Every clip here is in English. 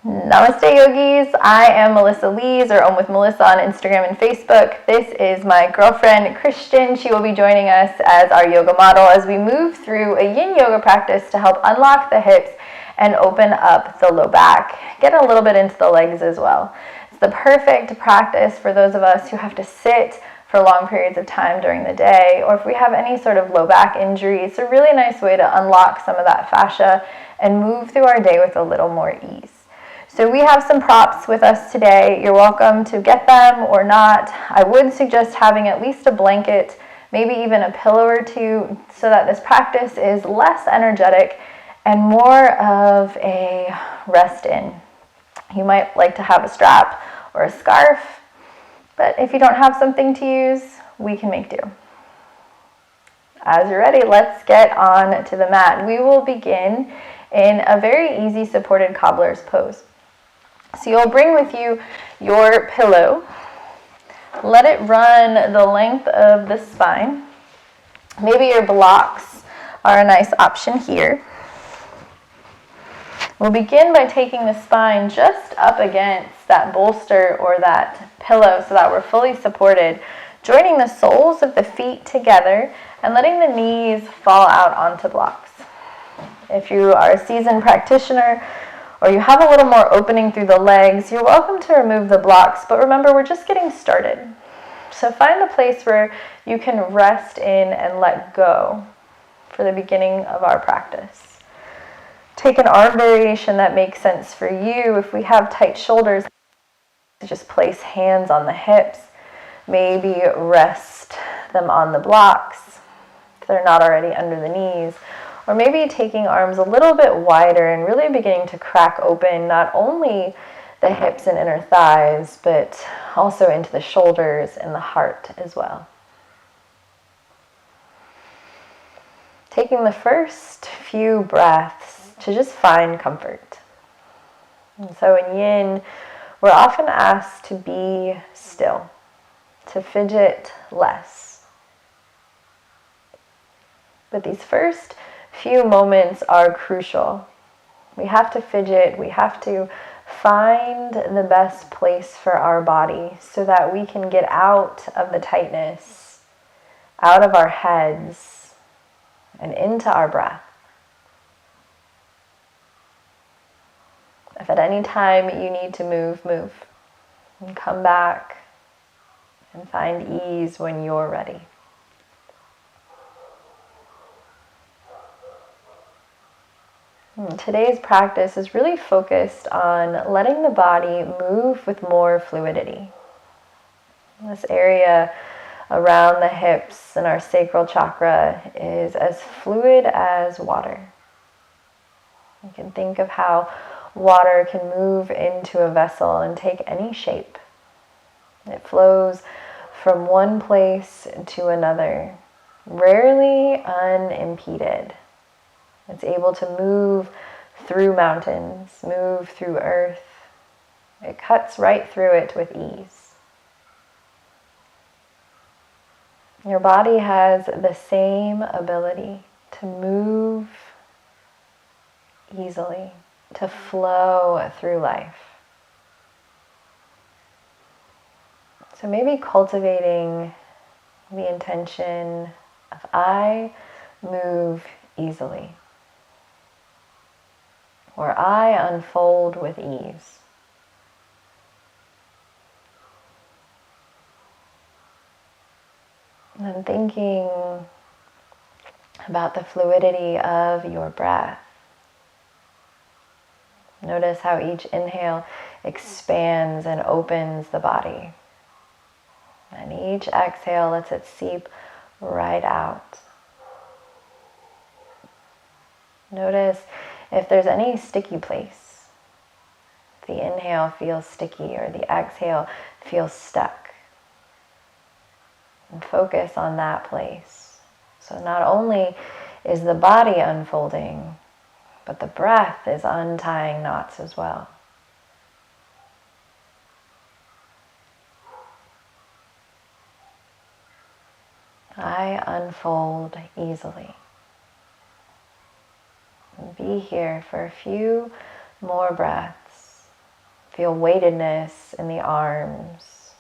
Namaste yogis, I am Melissa Lees, or Om with Melissa on Instagram and Facebook. This is my girlfriend Christian. She will be joining us as our yoga model as we move through a yin yoga practice to help unlock the hips and open up the low back. Get a little bit into the legs as well. It's the perfect practice for those of us who have to sit for long periods of time during the day, or if we have any sort of low back injury. It's a really nice way to unlock some of that fascia and move through our day with a little more ease. So we have some props with us today. You're welcome to get them or not. I would suggest having at least a blanket, maybe even a pillow or two, so that this practice is less energetic and more of a rest in. You might like to have a strap or a scarf, but if you don't have something to use, we can make do. As you're ready, let's get on to the mat. We will begin in a very easy supported cobbler's pose. So you'll bring with you your pillow. Let it run the length of the spine. Maybe your blocks are a nice option here. We'll begin by taking the spine just up against that bolster or that pillow so that we're fully supported, joining the soles of the feet together and letting the knees fall out onto blocks. If you are a seasoned practitioner, or you have a little more opening through the legs, you're welcome to remove the blocks, but remember, we're just getting started. So find a place where you can rest in and let go for the beginning of our practice. Take an arm variation that makes sense for you. If we have tight shoulders, just place hands on the hips. Maybe rest them on the blocks if they're not already under the knees. Or maybe taking arms a little bit wider and really beginning to crack open not only the hips and inner thighs, but also into the shoulders and the heart as well. Taking the first few breaths to just find comfort. And so in yin, we're often asked to be still, to fidget less. But these first few moments are crucial. We have to fidget, we have to find the best place for our body so that we can get out of the tightness, out of our heads, and into our breath. If at any time you need to move, move. And come back and find ease when you're ready. Today's practice is really focused on letting the body move with more fluidity. This area around the hips and our sacral chakra is as fluid as water. You can think of how water can move into a vessel and take any shape. It flows from one place to another, rarely unimpeded. It's able to move through mountains, move through earth. It cuts right through it with ease. Your body has the same ability to move easily, to flow through life. So maybe cultivating the intention of I move easily, or I unfold with ease. And thinking about the fluidity of your breath. Notice how each inhale expands and opens the body. And each exhale lets it seep right out. Notice if there's any sticky place. If the inhale feels sticky or the exhale feels stuck. And focus on that place. So not only is the body unfolding, but the breath is untying knots as well. I unfold easily. And be here for a few more breaths. Feel weightedness in the arms.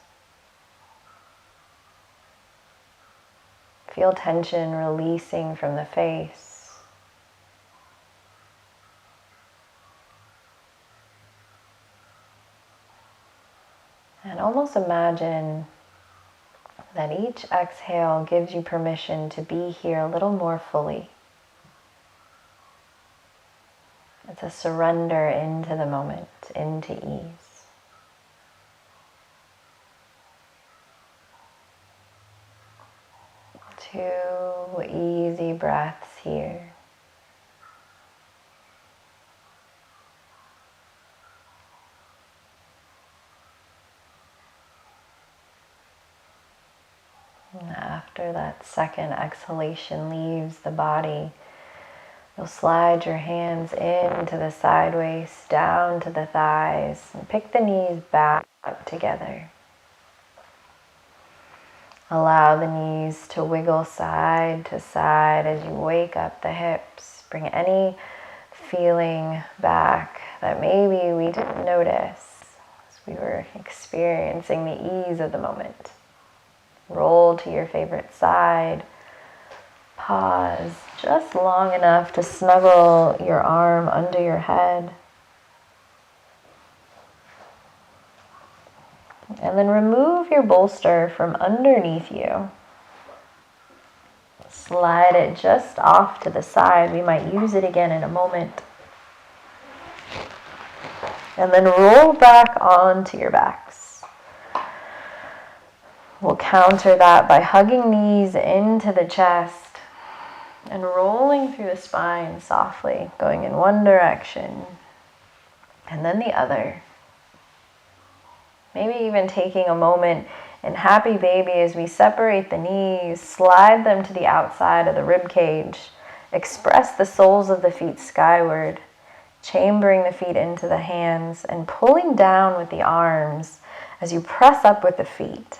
Feel tension releasing from the face. And almost imagine that each exhale gives you permission to be here a little more fully. It's a surrender into the moment, into ease. Two easy breaths here. And after that second exhalation leaves the body, you'll slide your hands into the side waist, down to the thighs, and pick the knees back up together. Allow the knees to wiggle side to side as you wake up the hips. Bring any feeling back that maybe we didn't notice as we were experiencing the ease of the moment. Roll to your favorite side. Pause just long enough to snuggle your arm under your head. And then remove your bolster from underneath you. Slide it just off to the side. We might use it again in a moment. And then roll back onto your backs. We'll counter that by hugging knees into the chest and rolling through the spine softly, going in one direction and then the other. Maybe even taking a moment in Happy Baby as we separate the knees, slide them to the outside of the rib cage, express the soles of the feet skyward, chambering the feet into the hands and pulling down with the arms as you press up with the feet.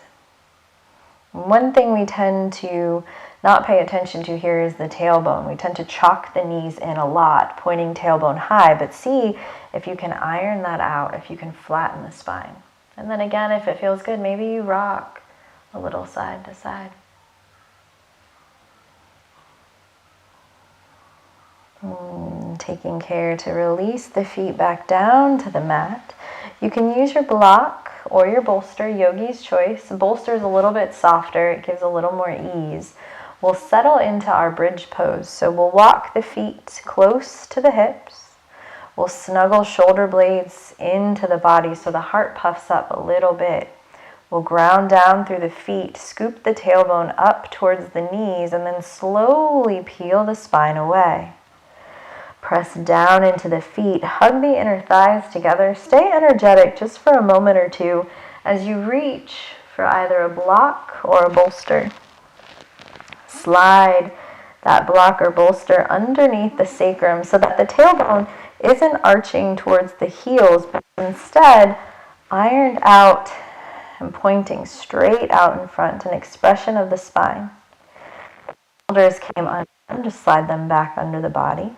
One thing we tend to not pay attention to here is the tailbone. We tend to chalk the knees in a lot, pointing tailbone high, but see if you can iron that out, if you can flatten the spine. And then again, if it feels good, maybe you rock a little side to side. Taking care to release the feet back down to the mat. You can use your block or your bolster, yogi's choice. The bolster is a little bit softer. It gives a little more ease. We'll settle into our bridge pose. So we'll walk the feet close to the hips. We'll snuggle shoulder blades into the body so the heart puffs up a little bit. We'll ground down through the feet, scoop the tailbone up towards the knees, and then slowly peel the spine away. Press down into the feet, hug the inner thighs together. Stay energetic just for a moment or two as you reach for either a block or a bolster. Slide that block or bolster underneath the sacrum so that the tailbone isn't arching towards the heels, but instead ironed out and pointing straight out in front, an expression of the spine. Shoulders came under, just slide them back under the body.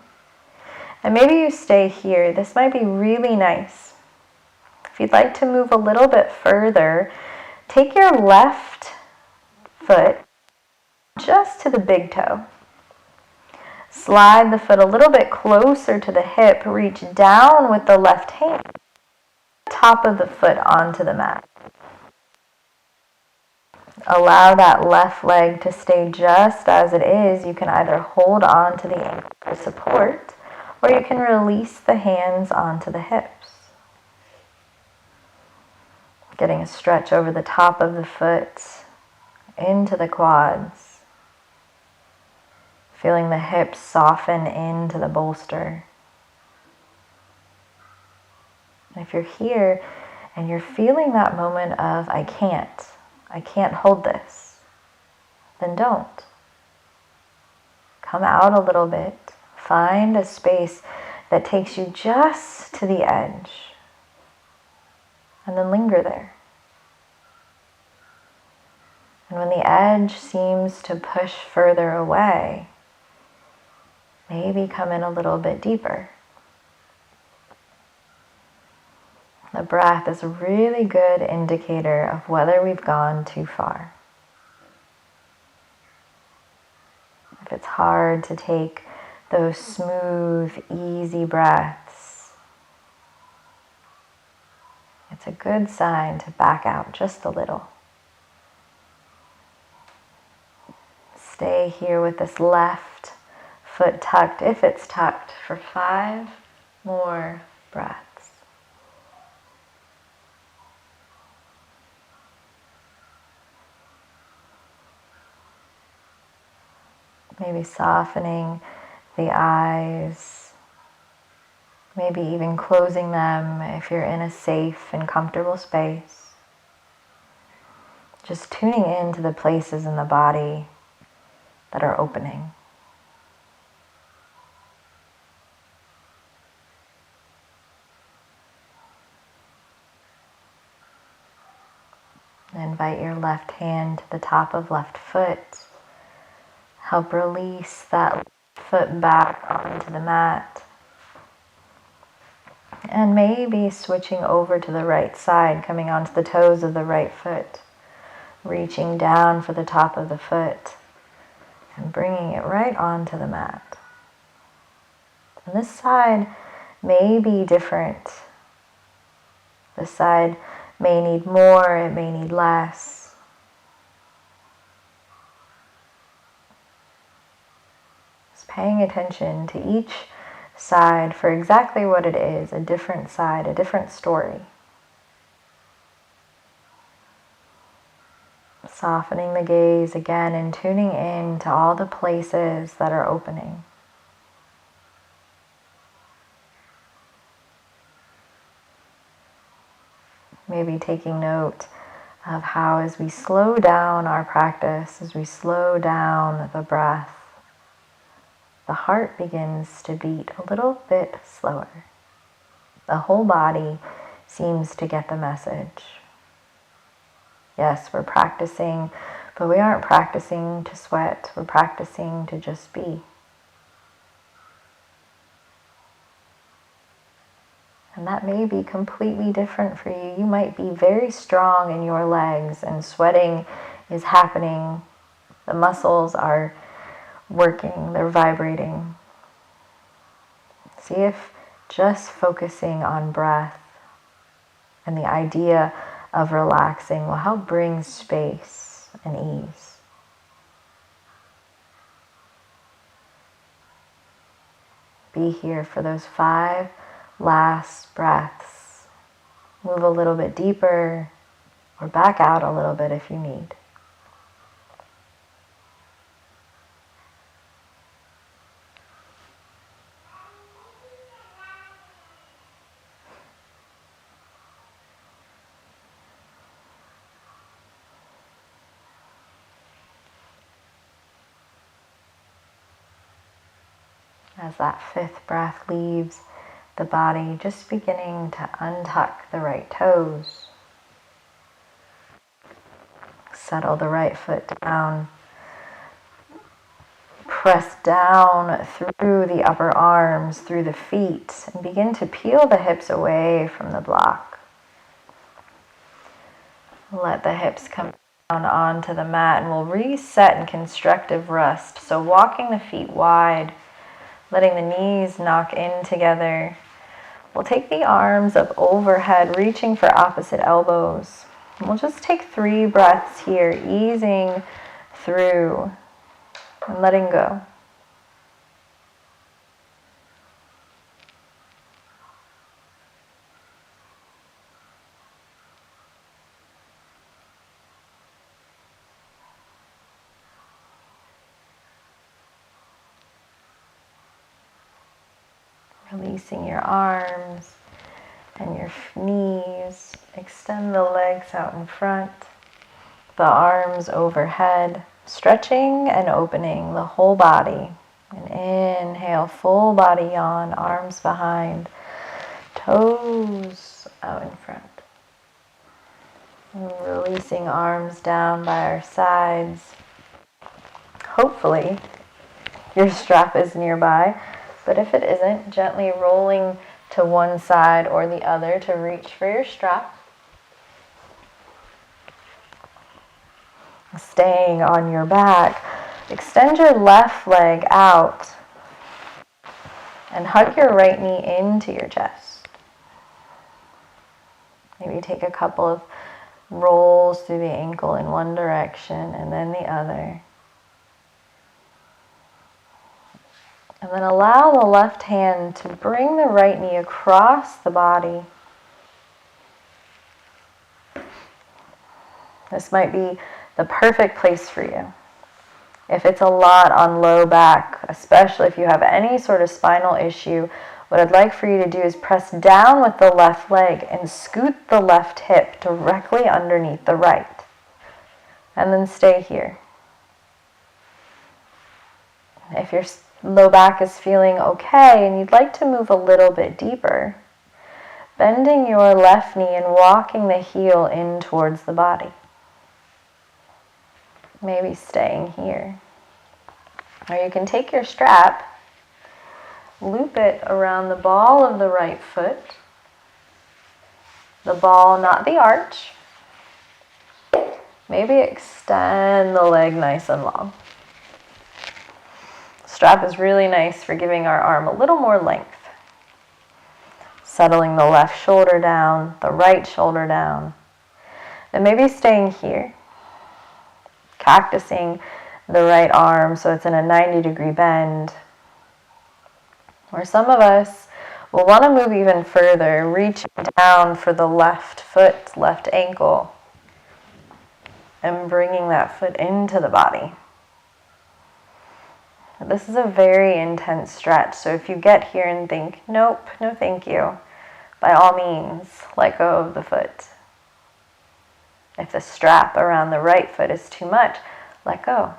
And maybe you stay here. This might be really nice. If you'd like to move a little bit further, take your left foot just to the big toe. Slide the foot a little bit closer to the hip. Reach down with the left hand, top of the foot onto the mat. Allow that left leg to stay just as it is. You can either hold on to the ankle for support, or you can release the hands onto the hips. Getting a stretch over the top of the foot, into the quads. Feeling the hips soften into the bolster. And if you're here and you're feeling that moment of, I can't hold this, then don't. Come out a little bit. Find a space that takes you just to the edge. And then linger there. And when the edge seems to push further away, maybe come in a little bit deeper. The breath is a really good indicator of whether we've gone too far. If it's hard to take those smooth, easy breaths, it's a good sign to back out just a little. Stay here with this left foot tucked, if it's tucked, for 5 more breaths. Maybe softening the eyes, maybe even closing them if you're in a safe and comfortable space. Just tuning into the places in the body that are opening. Invite your left hand to the top of left foot. Help release that foot back onto the mat. And maybe switching over to the right side, coming onto the toes of the right foot. Reaching down for the top of the foot and bringing it right onto the mat. And this side may be different. This side may need more, it may need less. Just paying attention to each side for exactly what it is, a different side, a different story. Softening the gaze again and tuning in to all the places that are opening. Maybe taking note of how, as we slow down our practice, as we slow down the breath, the heart begins to beat a little bit slower. The whole body seems to get the message. Yes, we're practicing, but we aren't practicing to sweat. We're practicing to just be. And that may be completely different for you. You might be very strong in your legs and sweating is happening. The muscles are working, they're vibrating. See if just focusing on breath and the idea of relaxing will help bring space and ease. Be here for those 5 last breaths. Move a little bit deeper or back out a little bit if you need. As that 5th breath leaves the body, just beginning to untuck the right toes. Settle the right foot down. Press down through the upper arms, through the feet, and begin to peel the hips away from the block. Let the hips come down onto the mat, and we'll reset in constructive rest. So walking the feet wide, letting the knees knock in together. We'll take the arms up overhead, reaching for opposite elbows. We'll just take 3 breaths here, easing through and letting go. Releasing your arms and your knees. Extend the legs out in front, the arms overhead, stretching and opening the whole body. And inhale, full body yawn, arms behind, toes out in front. And releasing arms down by our sides. Hopefully your strap is nearby. But if it isn't, gently rolling to one side or the other to reach for your strap. Staying on your back, extend your left leg out and hug your right knee into your chest. Maybe take a couple of rolls through the ankle in one direction and then the other. And then allow the left hand to bring the right knee across the body. This might be the perfect place for you. If it's a lot on low back, especially if you have any sort of spinal issue, what I'd like for you to do is press down with the left leg and scoot the left hip directly underneath the right. And then stay here. If your low back is feeling okay and you'd like to move a little bit deeper, bending your left knee and walking the heel in towards the body. Maybe staying here. Or you can take your strap, loop it around the ball of the right foot, the ball, not the arch. Maybe extend the leg nice and long. Strap is really nice for giving our arm a little more length. Settling the left shoulder down, the right shoulder down. And maybe staying here. Cactusing the right arm so it's in a 90-degree bend. Or some of us will want to move even further, reaching down for the left foot, left ankle, and bringing that foot into the body. This is a very intense stretch, so if you get here and think, nope, no thank you, by all means, let go of the foot. If the strap around the right foot is too much, let go.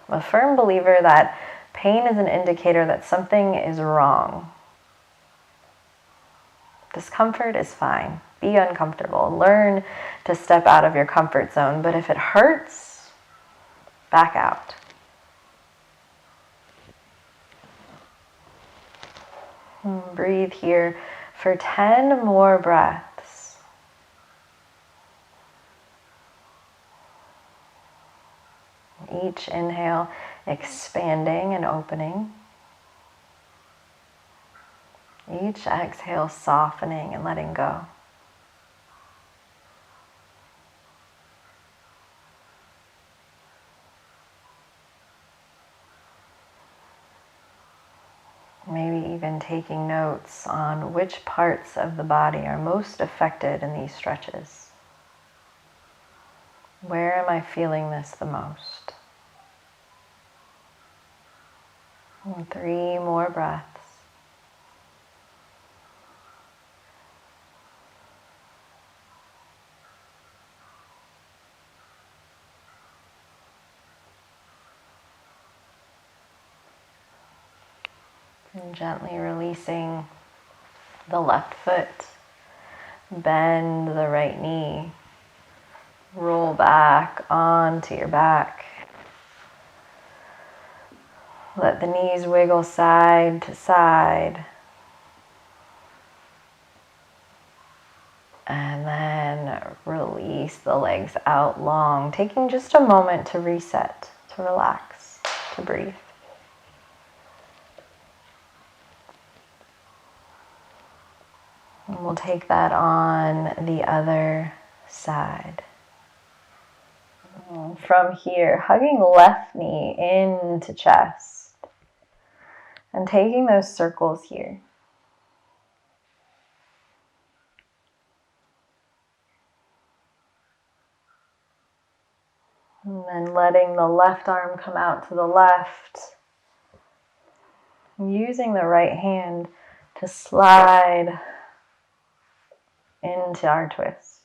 I'm a firm believer that pain is an indicator that something is wrong. Discomfort is fine. Be uncomfortable. Learn to step out of your comfort zone, but if it hurts, back out. Breathe here for 10 more breaths. Each inhale expanding and opening. Each exhale softening and letting go. Maybe even taking notes on which parts of the body are most affected in these stretches. Where am I feeling this the most? And 3 more breaths. And gently releasing the left foot. Bend the right knee. Roll back onto your back. Let the knees wiggle side to side. And then release the legs out long, taking just a moment to reset, to relax, to breathe. And we'll take that on the other side. From here, hugging left knee into chest and taking those circles here. And then letting the left arm come out to the left. Using the right hand to slide into our twist.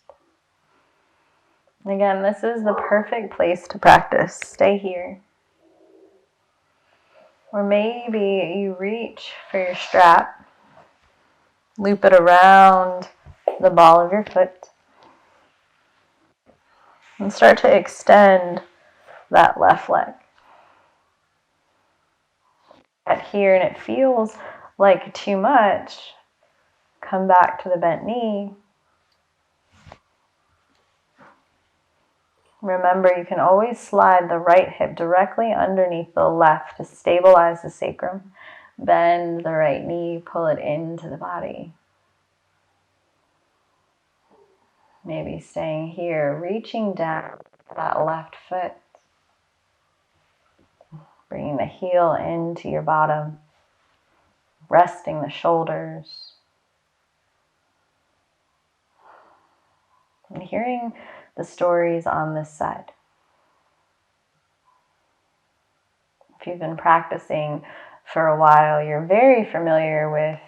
And again, this is the perfect place to practice. Stay here. Or maybe you reach for your strap, loop it around the ball of your foot, and start to extend that left leg. here and it feels like too much, come back to the bent knee. Remember, you can always slide the right hip directly underneath the left to stabilize the sacrum. Bend the right knee, pull it into the body. Maybe staying here, reaching down that left foot. Bringing the heel into your bottom. Resting the shoulders. And hearing the stories on this side. If you've been practicing for a while, you're very familiar with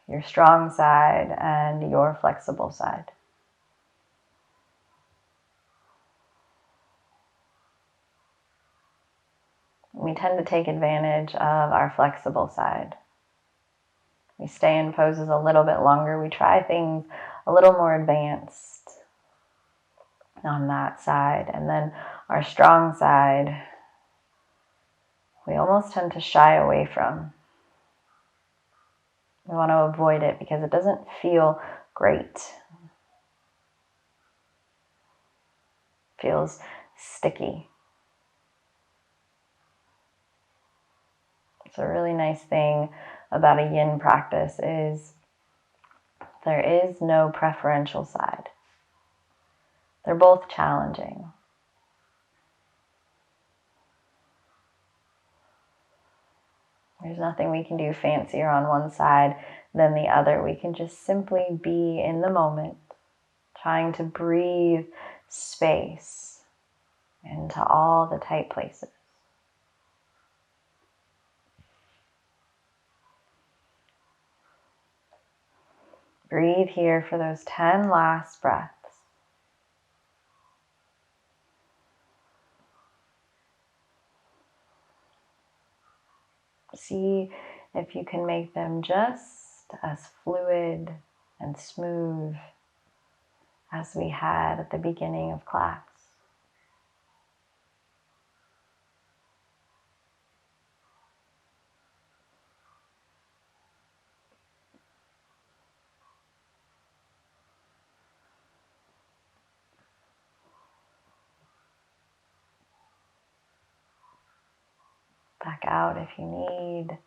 your strong side and your flexible side. We tend to take advantage of our flexible side. We stay in poses a little bit longer. We try things a little more advanced on that side. And then our strong side, we almost tend to shy away from. We want to avoid it because it doesn't feel great. It feels sticky. It's a really nice thing about a yin practice is there is no preferential side. They're both challenging. There's nothing we can do fancier on one side than the other. We can just simply be in the moment, trying to breathe space into all the tight places. Breathe here for those 10 last breaths. See if you can make them just as fluid and smooth as we had at the beginning of class. Back out if you need.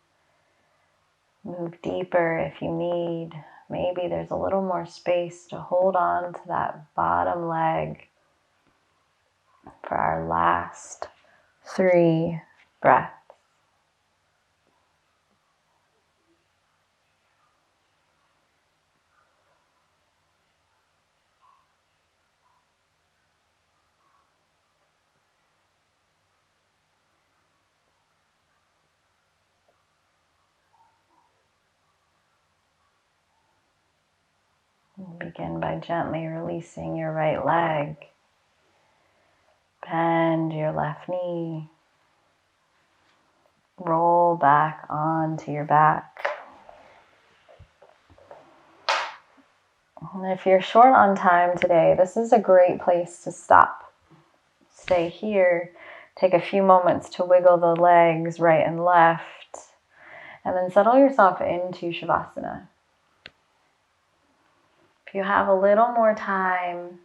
Move deeper if you need. Maybe there's a little more space to hold on to that bottom leg for our last 3 breaths. Begin by gently releasing your right leg. Bend your left knee. Roll back onto your back. And if you're short on time today, this is a great place to stop. Stay here. Take a few moments to wiggle the legs right and left. And then settle yourself into Shavasana. If you have a little more time,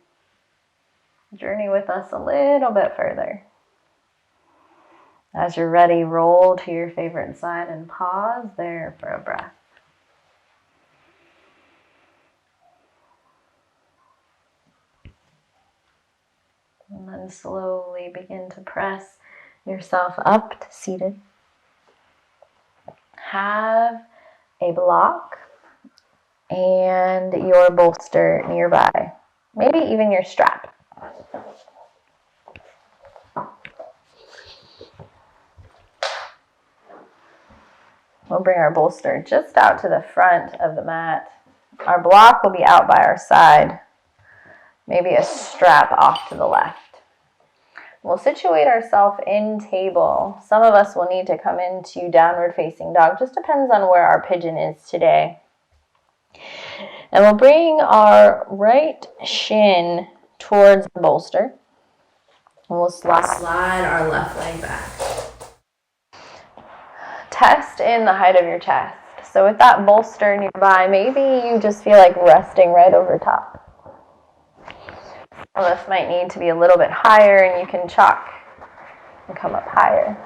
journey with us a little bit further. As you're ready, roll to your favorite side and pause there for a breath. And then slowly begin to press yourself up to seated. Have a block and your bolster nearby. Maybe even your strap. We'll bring our bolster just out to the front of the mat. Our block will be out by our side. Maybe a strap off to the left. We'll situate ourselves in table. Some of us will need to come into downward facing dog. Just depends on where our pigeon is today. And we'll bring our right shin towards the bolster. And we'll slide our left leg back. test in the height of your chest. So with that bolster nearby, maybe you just feel like resting right over top. Some of us might need to be a little bit higher, and you can chalk and come up higher.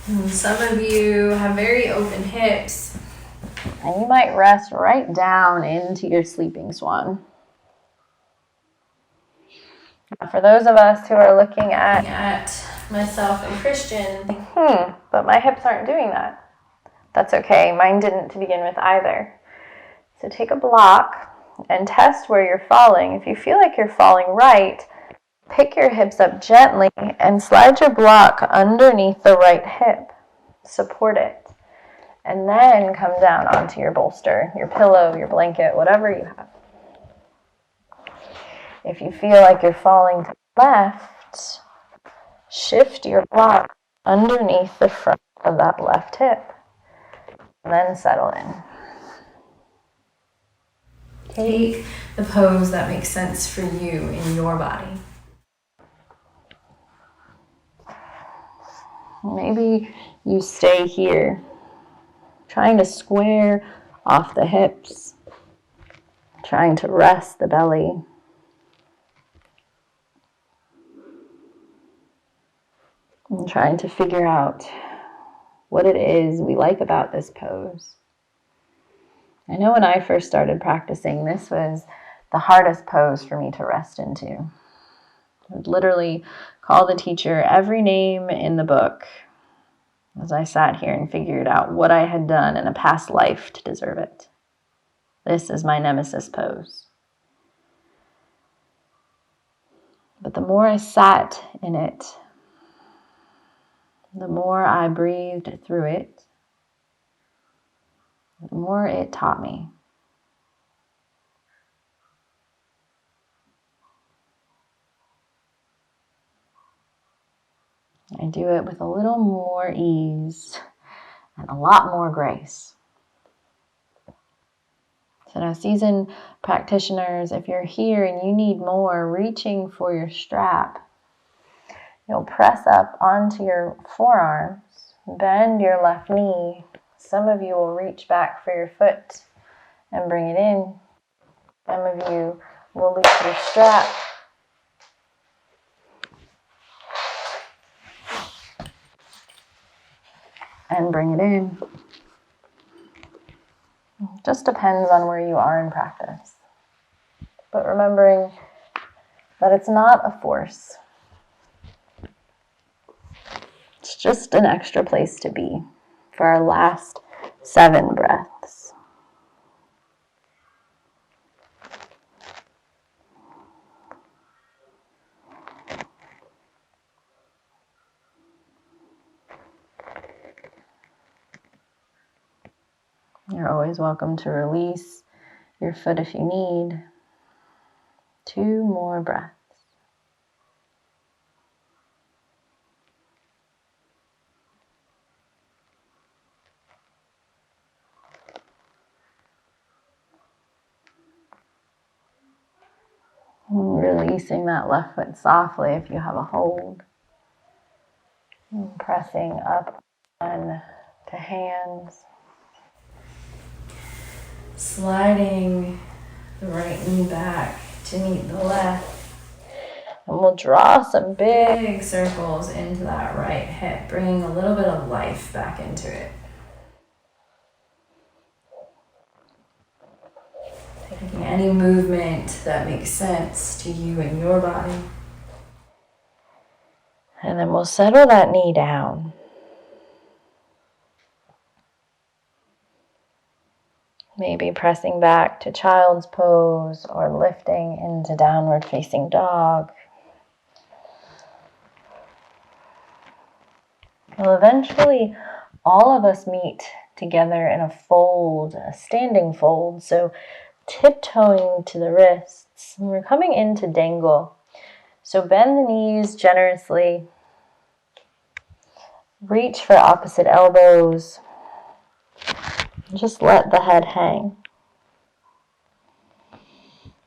And some of you have very open hips, and you might rest right down into your sleeping swan. For those of us who are looking at myself and Christian, think, but my hips aren't doing that. That's okay. Mine didn't to begin with either. So take a block and test where you're falling. If you feel like you're falling right, pick your hips up gently and slide your block underneath the right hip. Support it. And then come down onto your bolster, your pillow, your blanket, whatever you have. If you feel like you're falling to the left, shift your block underneath the front of that left hip. And then settle in. Take the pose that makes sense for you in your body. Maybe you stay here, trying to square off the hips, trying to rest the belly. And trying to figure out what it is we like about this pose. I know when I first started practicing, this was the hardest pose for me to rest into. I would literally call the teacher every name in the book as I sat here and figured out what I had done in a past life to deserve it. This is my nemesis pose. But the more I sat in it, the more I breathed through it, the more it taught me. I do it with a little more ease and a lot more grace. So now, seasoned practitioners, if you're here and you need more, reaching for your strap, you'll press up onto your forearms, bend your left knee. Some of you will reach back for your foot and bring it in. Some of you will loop your strap. And bring it in. It just depends on where you are in practice. But remembering that it's not a force. It's just an extra place to be for our last 7 breaths. You're always welcome to release your foot if you need. 2 more breaths. Releasing that left foot softly if you have a hold. And pressing up on to hands. Sliding the right knee back to meet the left. And we'll draw some big circles into that right hip, bringing a little bit of life back into it. Taking any movement that makes sense to you and your body. And then we'll settle that knee down. Maybe pressing back to child's pose or lifting into downward facing dog. Well, eventually all of us meet together in a fold, a standing fold. So tiptoeing to the wrists. And we're coming into dangle. So bend the knees generously. Reach for opposite elbows. Just let the head hang.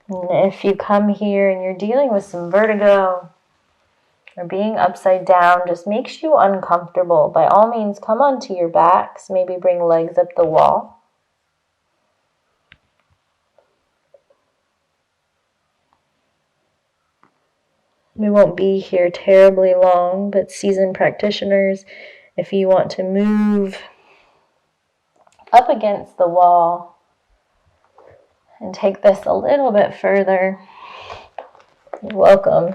And if you come here and you're dealing with some vertigo, or being upside down just makes you uncomfortable, by all means, come onto your backs. Maybe bring legs up the wall. We won't be here terribly long, but seasoned practitioners, if you want to move up against the wall and take this a little bit further, you're welcome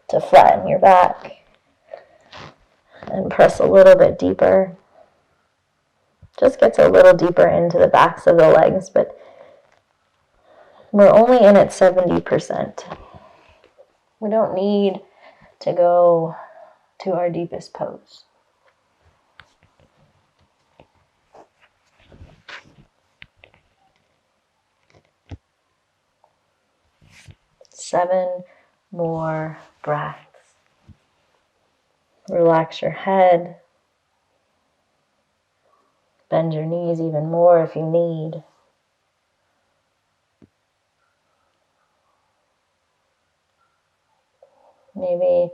to flatten your back and press a little bit deeper. Just gets a little deeper into the backs of the legs, but we're only in at 70%. We don't need to go to our deepest pose. Seven more breaths. Relax your head. Bend your knees even more if you need. Maybe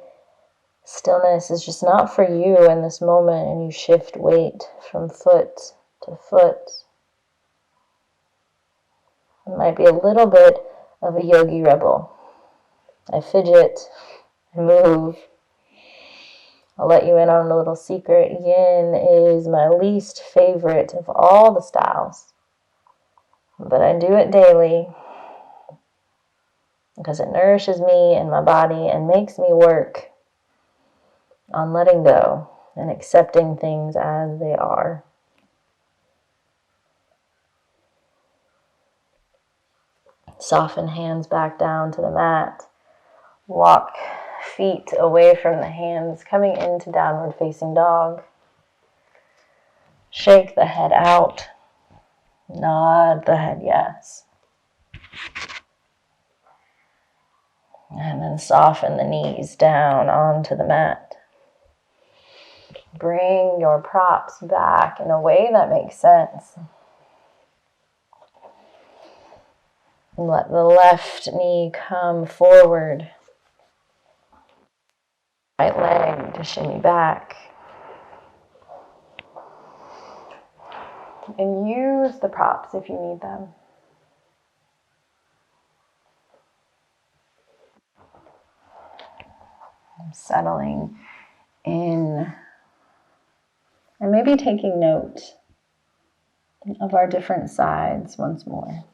stillness is just not for you in this moment, and you shift weight from foot to foot. It might be a little bit of a yogi rebel. I fidget, I move. I'll let you in on a little secret. Yin is my least favorite of all the styles, but I do it daily because it nourishes me and my body and makes me work on letting go and accepting things as they are. Soften hands back down to the mat. Walk feet away from the hands, coming into downward facing dog. Shake the head out. Nod the head yes. And then soften the knees down onto the mat. Bring your props back in a way that makes sense. And let the left knee come forward. Right leg to shimmy back. And use the props if you need them. Settling in. And maybe taking note of our different sides once more.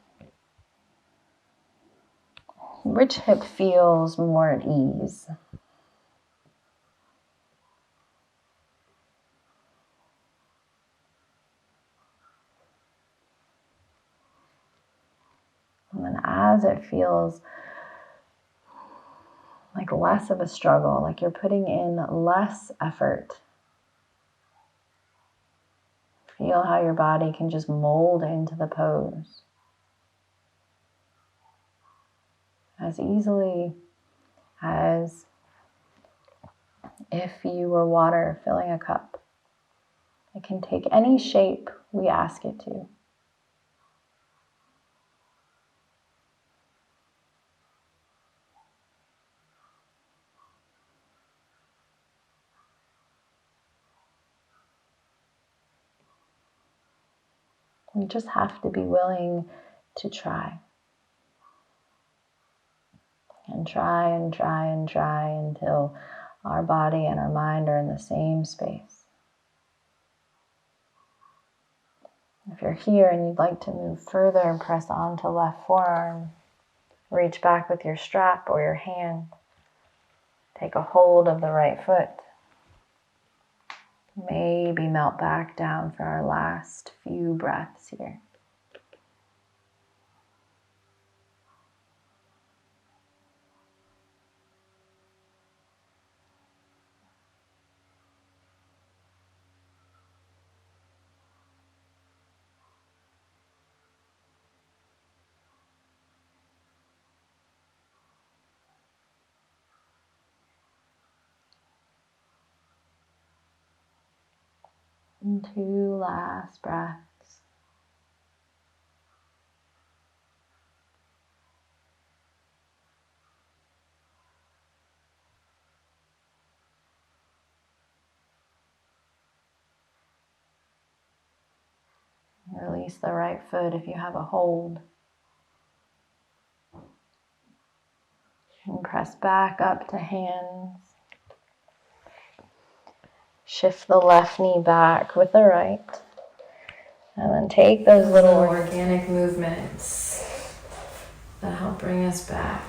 Which hip feels more at ease? And then as it feels like less of a struggle, like you're putting in less effort, feel how your body can just mold into the pose as easily as if you were water filling a cup. It can take any shape we ask it to. We just have to be willing to try. And try and try and try until our body and our mind are in the same space. If you're here and you'd like to move further and press onto left forearm, reach back with your strap or your hand. Take a hold of the right foot. Maybe melt back down for our last few breaths here. And 2 last breaths. Release the right foot if you have a hold. And press back up to hands. Shift the left knee back with the right. And then take those little organic movements that help bring us back.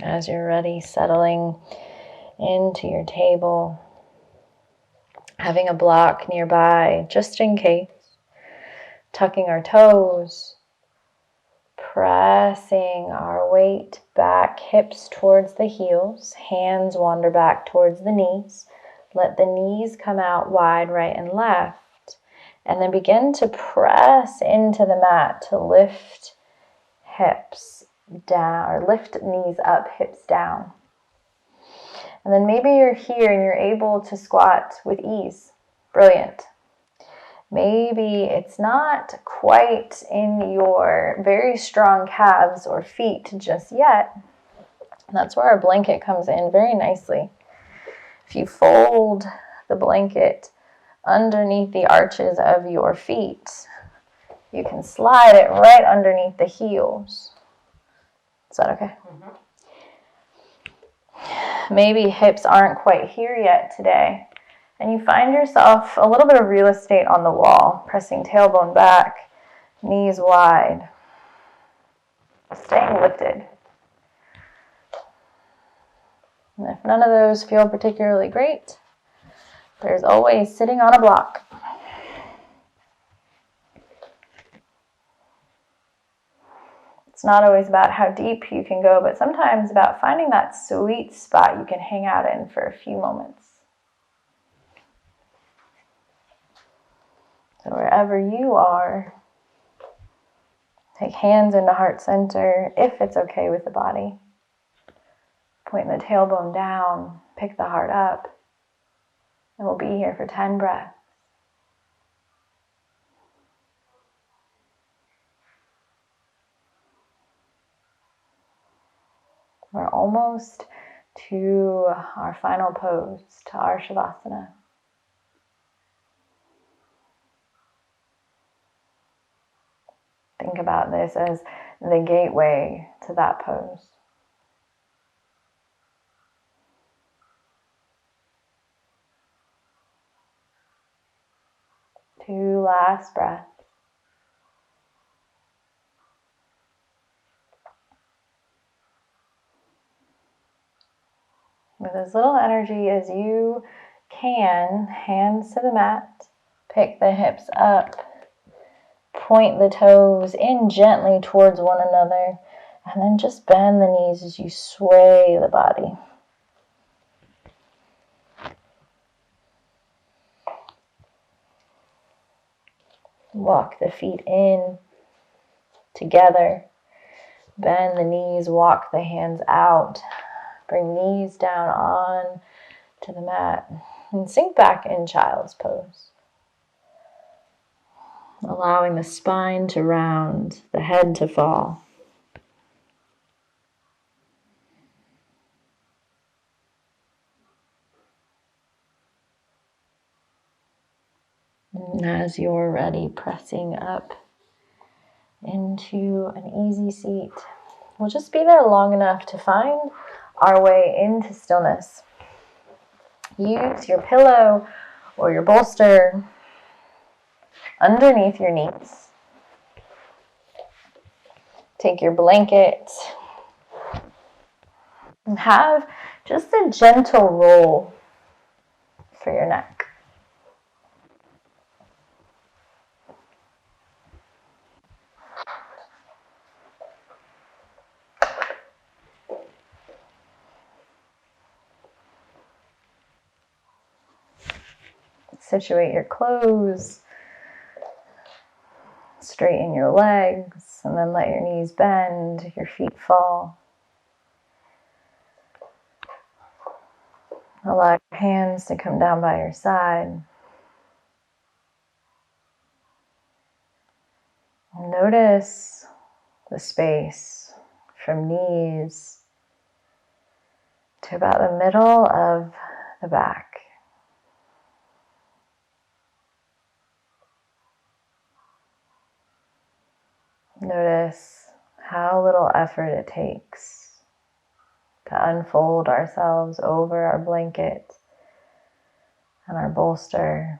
As you're ready, settling into your table, having a block nearby just in case, tucking our toes, pressing our weight back, hips towards the heels, hands wander back towards the knees. Let the knees come out wide, right and left, and then begin to press into the mat to lift hips down, or lift knees up, hips down. And then maybe you're here and you're able to squat with ease. Brilliant. Maybe it's not quite in your very strong calves or feet just yet. That's where our blanket comes in very nicely. If you fold the blanket underneath the arches of your feet, you can slide it right underneath the heels. Is that okay? Mm-hmm. Maybe hips aren't quite here yet today, and you find yourself a little bit of real estate on the wall, pressing tailbone back, knees wide, staying lifted. And if none of those feel particularly great, there's always sitting on a block. It's not always about how deep you can go, but sometimes about finding that sweet spot you can hang out in for a few moments. So wherever you are, take hands into heart center, if it's okay with the body. Point the tailbone down, pick the heart up, and we'll be here for 10 breaths. We're almost to our final pose, to our Shavasana. Think about this as the gateway to that pose. Two last breaths. With as little energy as you can, hands to the mat, pick the hips up, point the toes in gently towards one another, and then just bend the knees as you sway the body. Walk the feet in together, bend the knees, walk the hands out, bring knees down on to the mat, and sink back in child's pose. Allowing the spine to round, the head to fall. And as you're ready, pressing up into an easy seat. We'll just be there long enough to find our way into stillness. Use your pillow or your bolster underneath your knees. Take your blanket and have just a gentle roll for your neck. Situate your clothes, straighten your legs, and then let your knees bend, your feet fall. Allow your hands to come down by your side. Notice the space from knees to about the middle of the back. Notice how little effort it takes to unfold ourselves over our blanket and our bolster.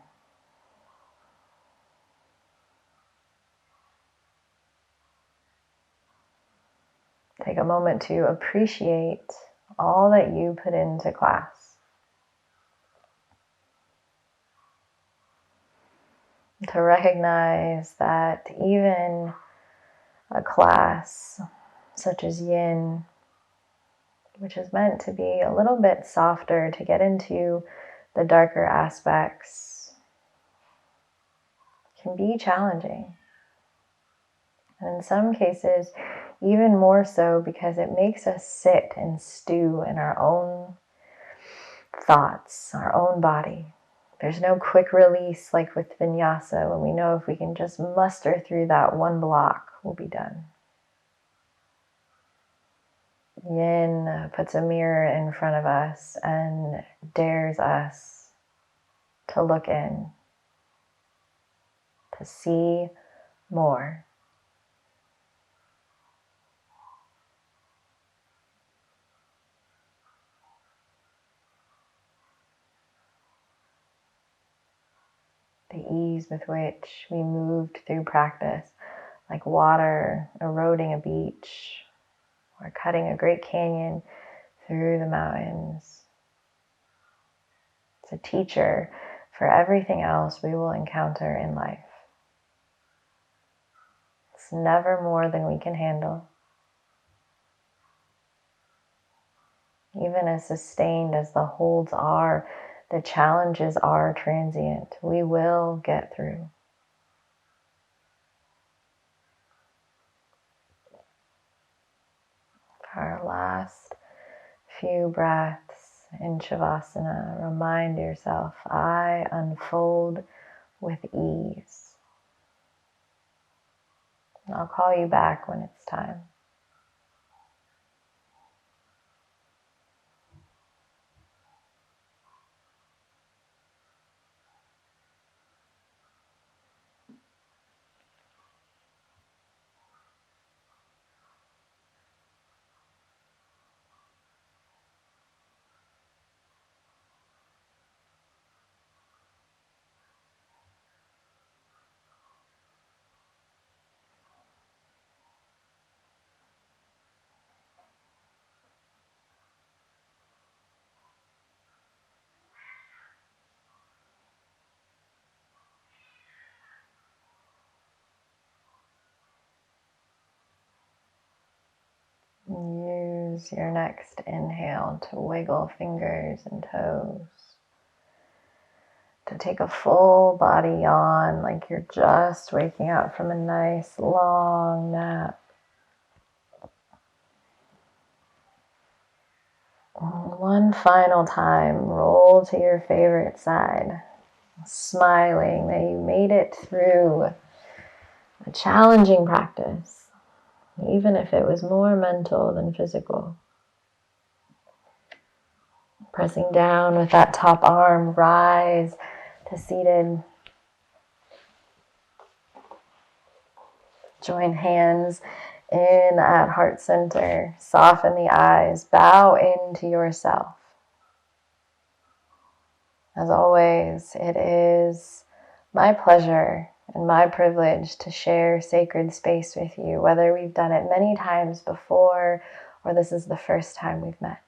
Take a moment to appreciate all that you put into class. To recognize that even a class such as yin, which is meant to be a little bit softer, to get into the darker aspects, can be challenging. And in some cases, even more so because it makes us sit and stew in our own thoughts, our own body. There's no quick release like with vinyasa, when we know if we can just muster through that one block, we'll be done. Yin puts a mirror in front of us and dares us to look in, to see more. The ease with which we moved through practice, like water eroding a beach or cutting a great canyon through the mountains. It's a teacher for everything else we will encounter in life. It's never more than we can handle. Even as sustained as the holds are, the challenges are transient. We will get through. For our last few breaths in Shavasana, remind yourself, I unfold with ease. And I'll call you back when it's time. Use your next inhale to wiggle fingers and toes. To take a full body yawn like you're just waking up from a nice long nap. One final time, roll to your favorite side, smiling that you made it through a challenging practice, even if it was more mental than physical. Pressing down with that top arm, rise to seated. Join hands in at heart center. Soften the eyes. Bow into yourself. As always, it is my pleasure and my privilege to share sacred space with you, whether we've done it many times before or this is the first time we've met.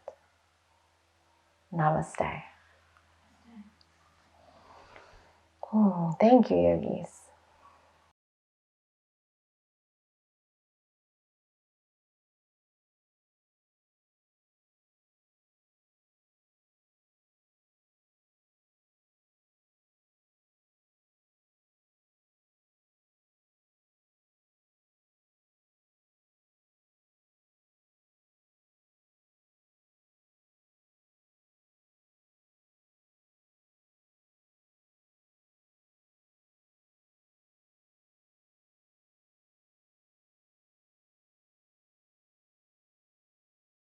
Namaste. Thank you, yogis.